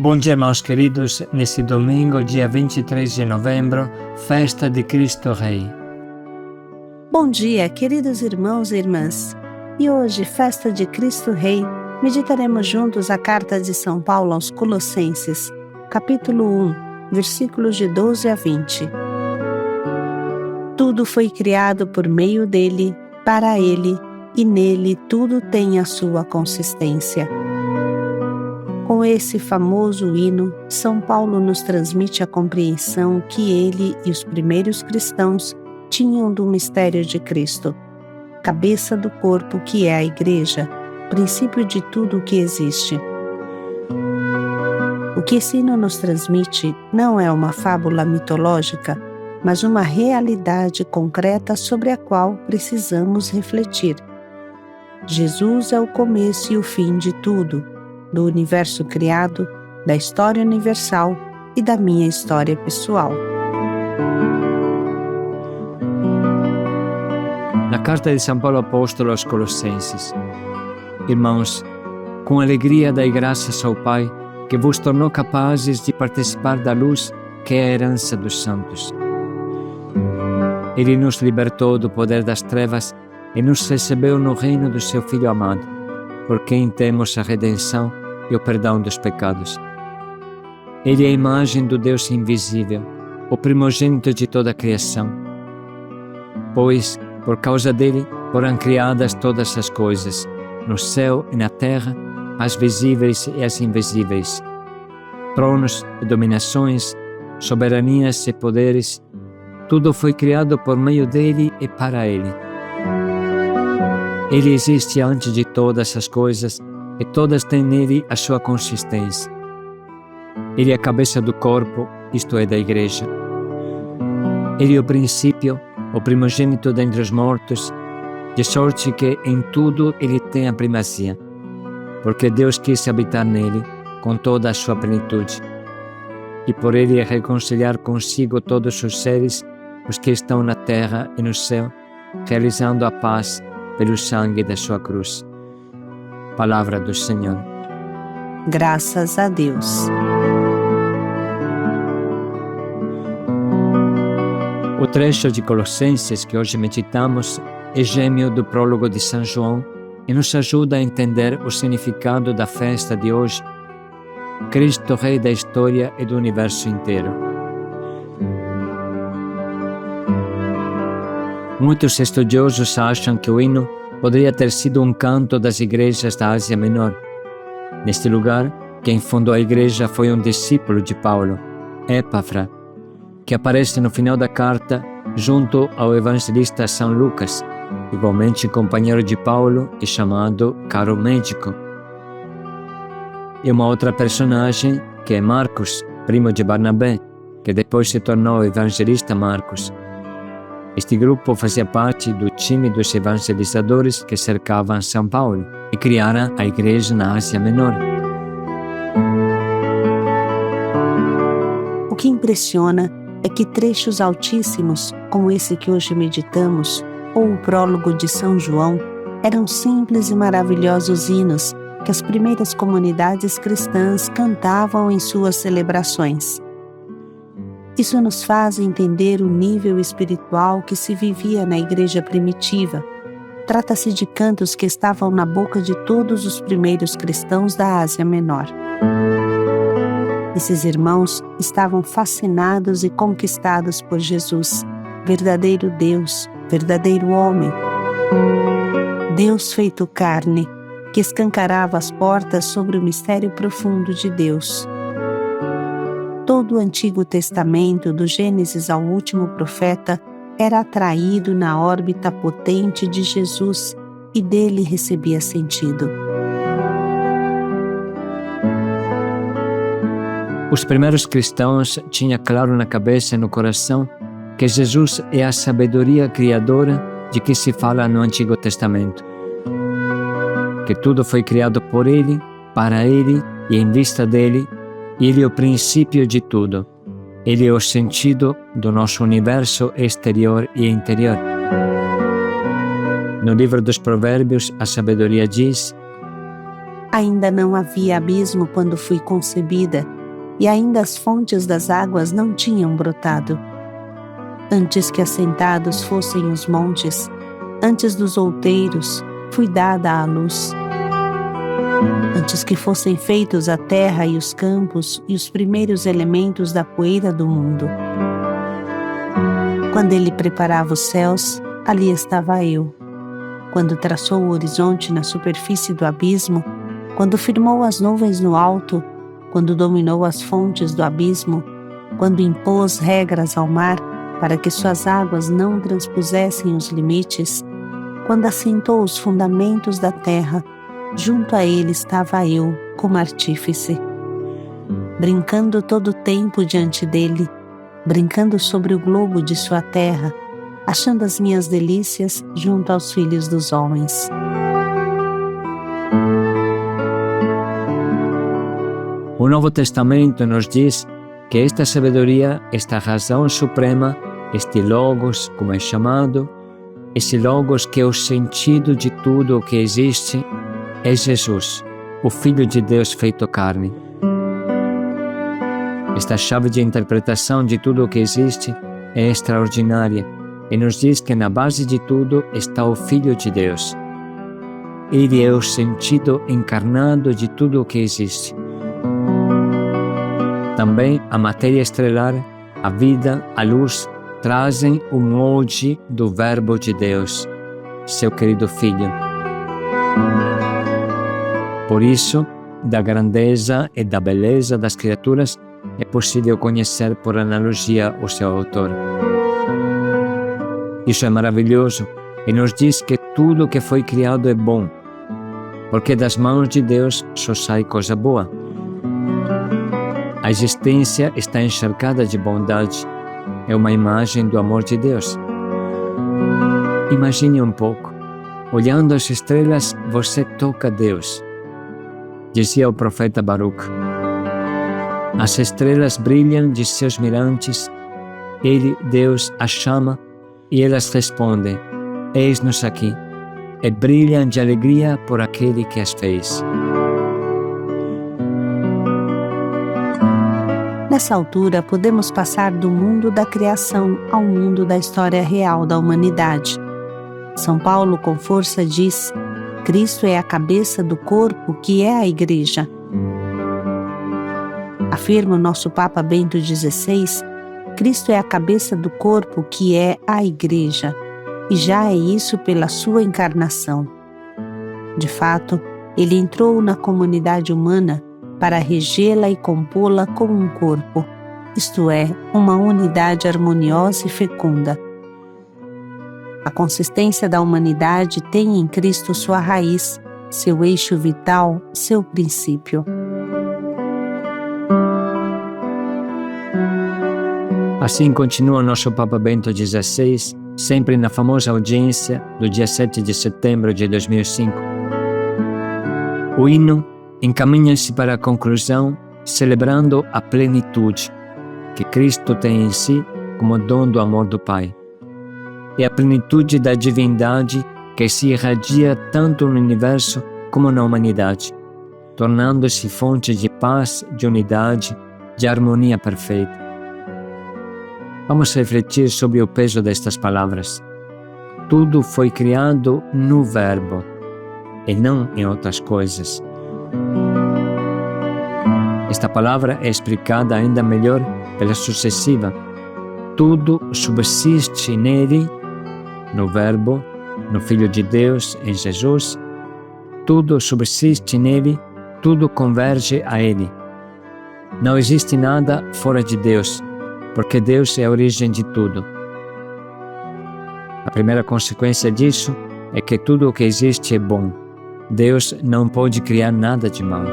Bom dia, meus queridos, nesse domingo, dia 23 de novembro, festa de Cristo Rei. Bom dia, queridos irmãos e irmãs. E hoje, festa de Cristo Rei, meditaremos juntos a carta de São Paulo aos Colossenses, capítulo 1, versículos de 12 a 20. Tudo foi criado por meio dele, para ele, e nele tudo tem a sua consistência. Com esse famoso hino, São Paulo nos transmite a compreensão que ele e os primeiros cristãos tinham do mistério de Cristo, cabeça do corpo que é a Igreja, princípio de tudo o que existe. O que esse hino nos transmite não é uma fábula mitológica, mas uma realidade concreta sobre a qual precisamos refletir. Jesus é o começo e o fim de tudo, do universo criado, da história universal e da minha história pessoal. Na carta de São Paulo Apóstolo aos Colossenses. Irmãos, com alegria dai graças ao Pai, que vos tornou capazes de participar da luz que é a herança dos santos. Ele nos libertou do poder das trevas e nos recebeu no reino do seu Filho amado, por quem temos a redenção e o perdão dos pecados. Ele é a imagem do Deus invisível, o primogênito de toda a criação. Pois, por causa dele, foram criadas todas as coisas, no céu e na terra, as visíveis e as invisíveis, tronos e dominações, soberanias e poderes, tudo foi criado por meio dele e para ele. Ele existe antes de todas as coisas e todas têm nele a sua consistência. Ele é a cabeça do corpo, isto é, da Igreja. Ele é o princípio, o primogênito dentre os mortos, de sorte que em tudo ele tem a primazia, porque Deus quis habitar nele com toda a sua plenitude, e por ele reconciliar consigo todos os seres, os que estão na terra e no céu, realizando a paz pelo sangue da sua cruz. Palavra do Senhor. Graças a Deus. O trecho de Colossenses que hoje meditamos é gêmeo do prólogo de São João e nos ajuda a entender o significado da festa de hoje, Cristo Rei da história e do universo inteiro. Muitos estudiosos acham que o hino poderia ter sido um canto das igrejas da Ásia Menor. Neste lugar, quem fundou a igreja foi um discípulo de Paulo, Epáfra, que aparece no final da carta junto ao evangelista São Lucas, igualmente companheiro de Paulo e chamado Caro Médico. E uma outra personagem, que é Marcos, primo de Barnabé, que depois se tornou evangelista Marcos. Este grupo fazia parte do time dos evangelizadores que cercavam São Paulo e criaram a igreja na Ásia Menor. O que impressiona é que trechos altíssimos, como esse que hoje meditamos, ou o prólogo de São João, eram simples e maravilhosos hinos que as primeiras comunidades cristãs cantavam em suas celebrações. Isso nos faz entender o nível espiritual que se vivia na igreja primitiva. Trata-se de cantos que estavam na boca de todos os primeiros cristãos da Ásia Menor. Esses irmãos estavam fascinados e conquistados por Jesus, verdadeiro Deus, verdadeiro homem. Deus feito carne, que escancarava as portas sobre o mistério profundo de Deus. Todo o Antigo Testamento, do Gênesis ao último profeta, era atraído na órbita potente de Jesus e dele recebia sentido. Os primeiros cristãos tinham claro na cabeça e no coração que Jesus é a sabedoria criadora de que se fala no Antigo Testamento. Que tudo foi criado por Ele, para Ele e em vista dele, e Ele é o princípio de tudo. Ele é o sentido do nosso universo exterior e interior. No livro dos Provérbios, a sabedoria diz: Ainda não havia abismo quando fui concebida, e ainda as fontes das águas não tinham brotado. Antes que assentados fossem os montes, antes dos outeiros, fui dada à luz. Antes que fossem feitos a terra e os campos e os primeiros elementos da poeira do mundo. Quando ele preparava os céus, ali estava eu. Quando traçou o horizonte na superfície do abismo, quando firmou as nuvens no alto, quando dominou as fontes do abismo, quando impôs regras ao mar para que suas águas não transpusessem os limites, quando assentou os fundamentos da terra, junto a ele estava eu, como artífice, brincando todo o tempo diante dele, brincando sobre o globo de sua terra, achando as minhas delícias junto aos filhos dos homens. O Novo Testamento nos diz que esta sabedoria, esta razão suprema, este Logos, como é chamado, esse Logos que é o sentido de tudo o que existe, é Jesus, o Filho de Deus feito carne. Esta chave de interpretação de tudo o que existe é extraordinária e nos diz que na base de tudo está o Filho de Deus. Ele é o sentido encarnado de tudo o que existe. Também a matéria estelar, a vida, a luz, trazem o molde do Verbo de Deus, seu querido Filho. Por isso, da grandeza e da beleza das criaturas, é possível conhecer por analogia o seu autor. Isso é maravilhoso e nos diz que tudo que foi criado é bom, porque das mãos de Deus só sai coisa boa. A existência está encharcada de bondade, é uma imagem do amor de Deus. Imagine um pouco, olhando as estrelas, você toca Deus. Dizia o profeta Baruch. As estrelas brilham de seus mirantes, Ele, Deus, as chama e elas respondem, eis-nos aqui, e brilham de alegria por aquele que as fez. Nessa altura, podemos passar do mundo da criação ao mundo da história real da humanidade. São Paulo, com força, diz: Cristo é a cabeça do corpo, que é a Igreja. Afirma o nosso Papa Bento XVI: Cristo é a cabeça do corpo, que é a Igreja, e já é isso pela sua encarnação. De fato, ele entrou na comunidade humana para regê-la e compô-la como um corpo, isto é, uma unidade harmoniosa e fecunda. A consistência da humanidade tem em Cristo sua raiz, seu eixo vital, seu princípio. Assim continua nosso Papa Bento XVI, sempre na famosa audiência do dia 7 de setembro de 2005. O hino encaminha-se para a conclusão celebrando a plenitude que Cristo tem em si como dom do amor do Pai. É a plenitude da divindade que se irradia tanto no universo como na humanidade, tornando-se fonte de paz, de unidade, de harmonia perfeita. Vamos refletir sobre o peso destas palavras. Tudo foi criado no Verbo e não em outras coisas. Esta palavra é explicada ainda melhor pela sucessiva. Tudo subsiste nele, no Verbo, no Filho de Deus, em Jesus. Tudo subsiste nele, tudo converge a ele. Não existe nada fora de Deus, porque Deus é a origem de tudo. A primeira consequência disso é que tudo o que existe é bom. Deus não pode criar nada de mal.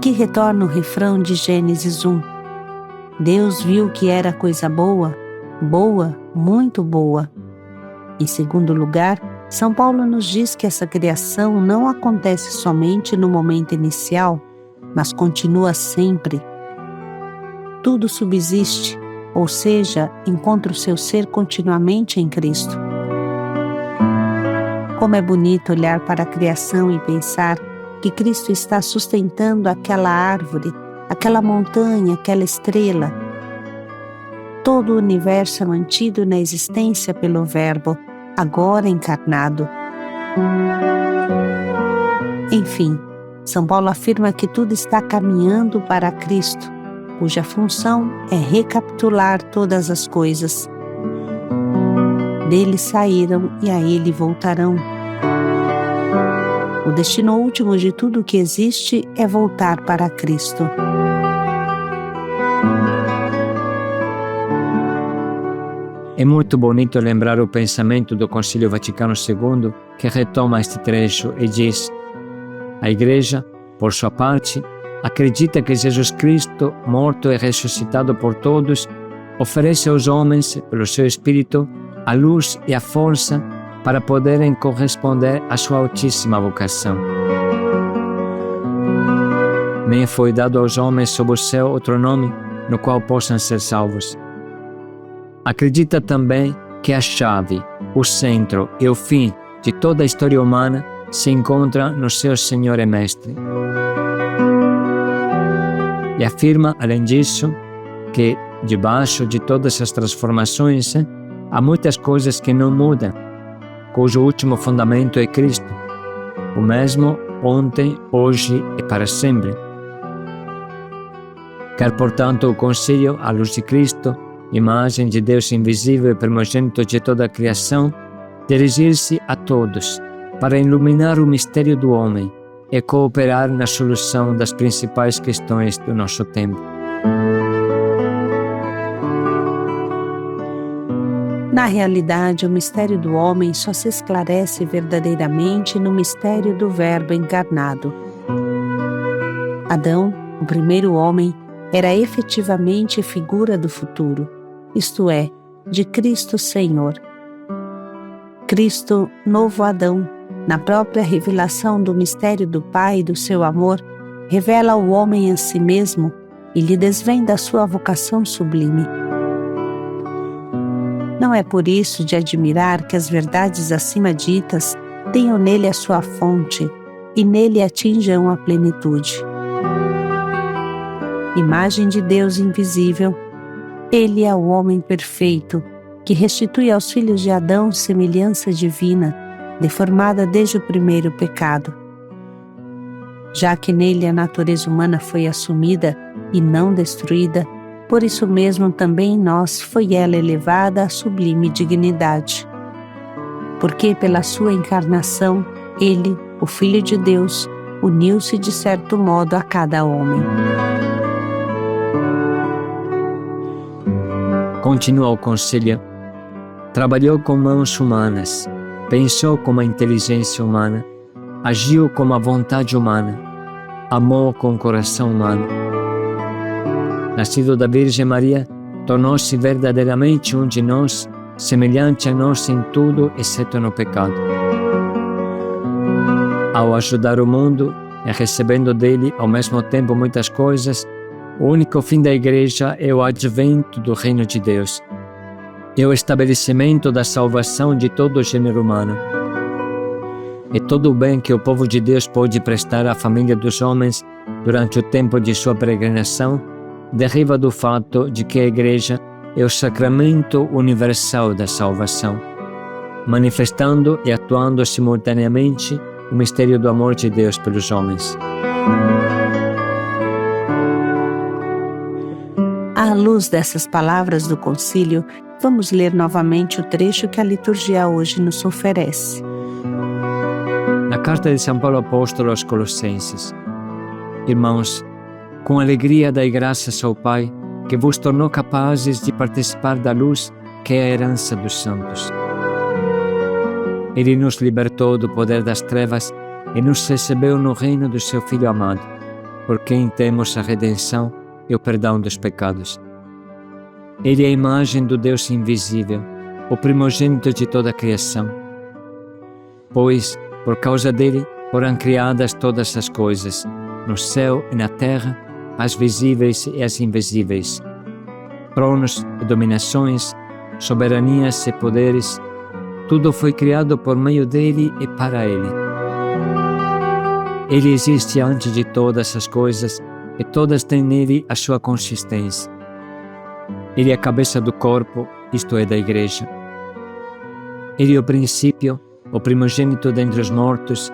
Aqui retorna o refrão de Gênesis 1. Deus viu que era coisa boa, boa, muito boa. Em segundo lugar, São Paulo nos diz que essa criação não acontece somente no momento inicial, mas continua sempre. Tudo subsiste, ou seja, encontra o seu ser continuamente em Cristo. Como é bonito olhar para a criação e pensar que Cristo está sustentando aquela árvore, aquela montanha, aquela estrela. Todo o universo é mantido na existência pelo Verbo, agora encarnado. Enfim, São Paulo afirma que tudo está caminhando para Cristo, cuja função é recapitular todas as coisas. Dele saíram e a ele voltarão. O destino último de tudo o que existe é voltar para Cristo. É muito bonito lembrar o pensamento do Concílio Vaticano II, que retoma este trecho e diz: a Igreja, por sua parte, acredita que Jesus Cristo, morto e ressuscitado por todos, oferece aos homens, pelo seu Espírito, a luz e a força para poderem corresponder à sua altíssima vocação. Nem foi dado aos homens sob o céu outro nome no qual possam ser salvos. Acredita também que a chave, o centro e o fim de toda a história humana se encontra no seu Senhor e Mestre. E afirma, além disso, que debaixo de todas as transformações há muitas coisas que não mudam, cujo último fundamento é Cristo, o mesmo ontem, hoje e para sempre. Quer, portanto, o Concílio, à luz de Cristo, imagem de Deus invisível e primogênito de toda a criação, dirigir-se a todos para iluminar o mistério do homem e cooperar na solução das principais questões do nosso tempo. Na realidade, o mistério do homem só se esclarece verdadeiramente no mistério do Verbo encarnado. Adão, o primeiro homem, era efetivamente figura do futuro, isto é, de Cristo Senhor. Cristo, novo Adão, na própria revelação do mistério do Pai e do seu amor, revela ao homem a si mesmo e lhe desvenda a sua vocação sublime. Não é por isso de admirar que as verdades acima ditas tenham nele a sua fonte e nele atinjam a plenitude. Imagem de Deus invisível, ele é o homem perfeito, que restitui aos filhos de Adão semelhança divina, deformada desde o primeiro pecado. Já que nele a natureza humana foi assumida e não destruída, por isso mesmo também em nós foi ela elevada à sublime dignidade. Porque pela sua encarnação, ele, o Filho de Deus, uniu-se de certo modo a cada homem. Continua o Concílio. Trabalhou com mãos humanas, pensou como a inteligência humana, agiu como a vontade humana, amou com o coração humano. Nascido da Virgem Maria, tornou-se verdadeiramente um de nós, semelhante a nós em tudo, exceto no pecado. Ao ajudar o mundo e recebendo dele ao mesmo tempo muitas coisas, o único fim da Igreja é o advento do Reino de Deus, é o estabelecimento da salvação de todo o gênero humano. E todo o bem que o povo de Deus pode prestar à família dos homens durante o tempo de sua peregrinação deriva do fato de que a Igreja é o sacramento universal da salvação, manifestando e atuando simultaneamente o mistério do amor de Deus pelos homens. À luz dessas palavras do concílio, vamos ler novamente o trecho que a liturgia hoje nos oferece. Na carta de São Paulo Apóstolo aos Colossenses. Irmãos, com alegria dai graças ao Pai, que vos tornou capazes de participar da luz que é a herança dos santos. Ele nos libertou do poder das trevas e nos recebeu no reino do seu Filho amado, por quem temos a redenção e o perdão dos pecados. Ele é a imagem do Deus invisível, o primogênito de toda a criação. Pois, por causa dele, foram criadas todas as coisas, no céu e na terra, as visíveis e as invisíveis, tronos e dominações, soberanias e poderes. Tudo foi criado por meio dele e para ele. Ele existe antes de todas as coisas e todas têm nele a sua consistência. Ele é a cabeça do corpo, isto é, da Igreja. Ele é o princípio, o primogênito dentre os mortos,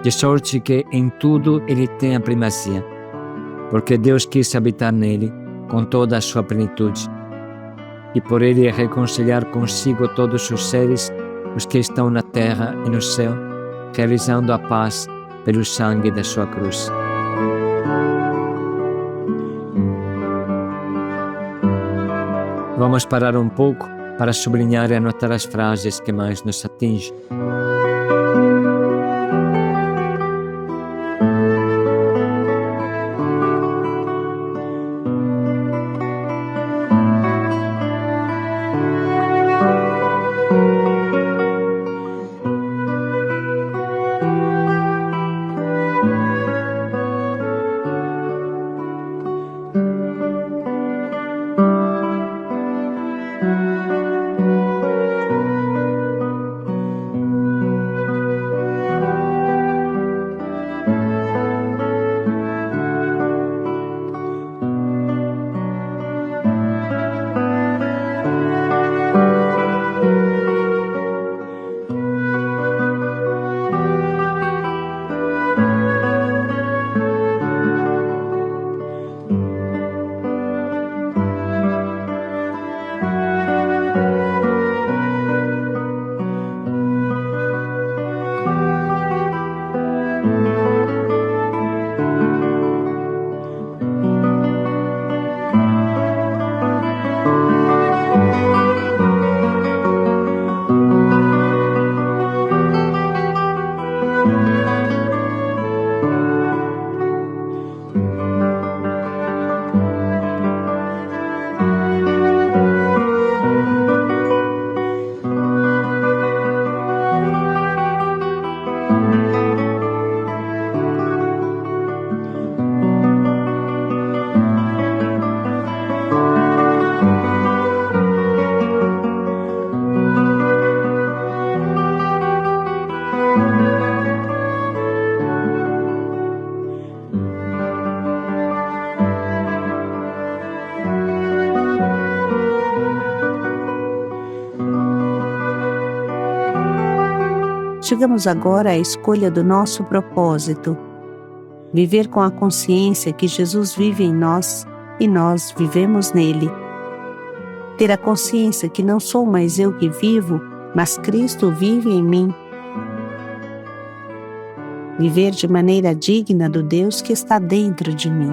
de sorte que em tudo ele tem a primazia, porque Deus quis habitar nele com toda a sua plenitude, e por ele reconciliar consigo todos os seres, os que estão na terra e no céu, realizando a paz pelo sangue da sua cruz. Vamos parar um pouco para sublinhar e anotar as frases que mais nos atingem. Chegamos agora à escolha do nosso propósito. Viver com a consciência que Jesus vive em nós e nós vivemos nele. Ter a consciência que não sou mais eu que vivo, mas Cristo vive em mim. Viver de maneira digna do Deus que está dentro de mim.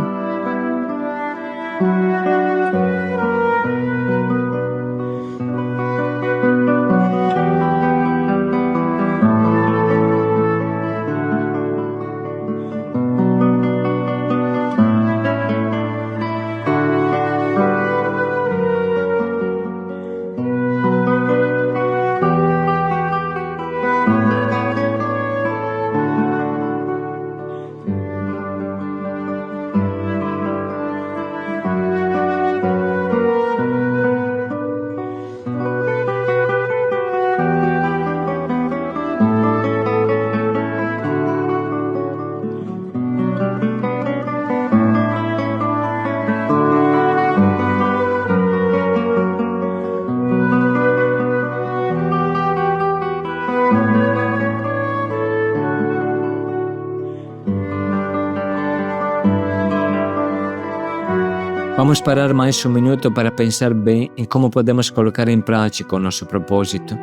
Vamos parar mais um minuto para pensar bem em como podemos colocar em prática o nosso propósito.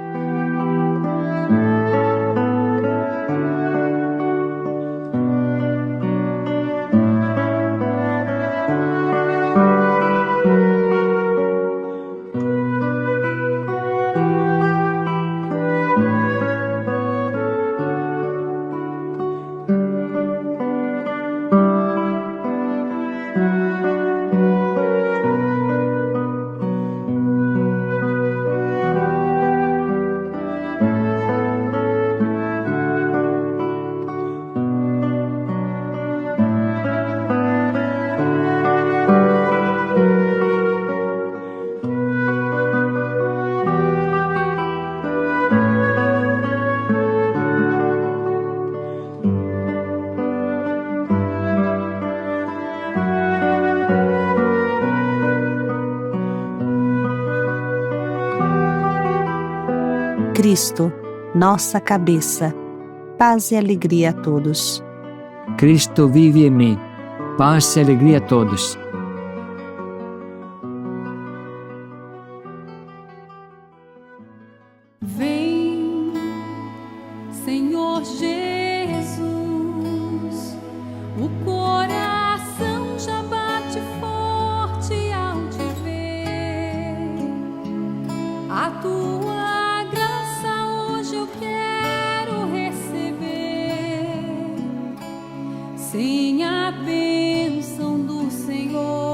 Cristo, nossa cabeça. Paz e alegria a todos. Cristo vive em mim. Paz e alegria a todos. Vem, Senhor Jesus, o coração já bate forte ao te ver. A tua graça hoje eu quero receber. Sem a bênção do Senhor